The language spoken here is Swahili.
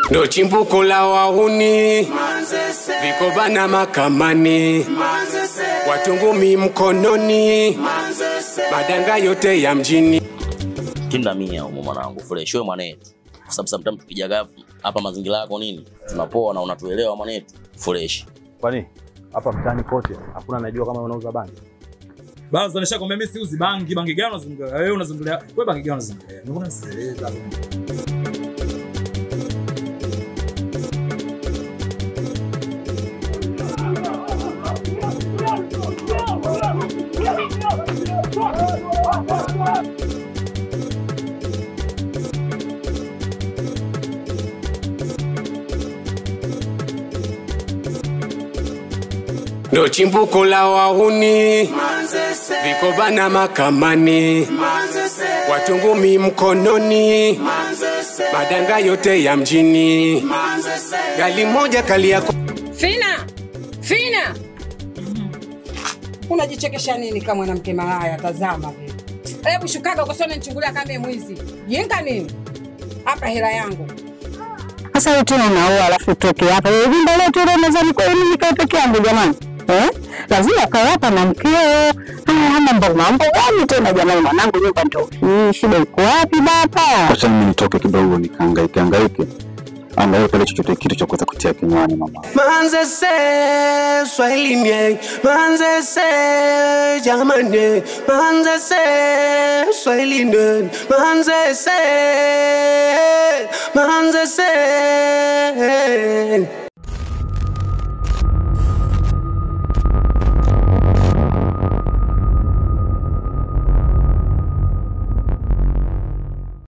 ndo chimbuko la wahuni, vikoba na makamani, watungumi mkononi, madanga yote ya mjini. Kinda mia umo mwanangu fresh wewe mwanetu. Kwa sababu sometimes tukijaga hapa mazingira yako nini? Tunapoa na unatuelewa mwanetu fresh. Kwani hapa mtaani kote hakuna anajua kama unauza bangi? Baza nishakwambia mimi siuzi bangi gani unazungulia? Wewe unazungulia, wewe bangi gani unazungulia? Mbona sieleza? Ndo chimbuko la wahuni, vikoba na makamani, watungumi mkononi, madanga yote ya mjini. Gali moja kali yako Fina unajichekesha nini kama mwanamke malaya? Tazama vile. Hebu shukaga ukasone nichungulia kama mwizi. Jinga nini? Hapa hela yangu. Sasa wewe tena unaoa alafu toke hapa. Wewe jimbo letu Ramadhani kwa nini nikae peke yangu jamani? Lazima kae hapa na mkeo. Mambo gani tena jamani, mwanangu nyumba ndio. Shida iko wapi baba? Acha mimi nitoke kidogo nikahangaike. Angalia pale chochote kitu cha kuweza kutia kinywani mama. Manzese Swahili, manzese jamani, manzese Swahili, manzese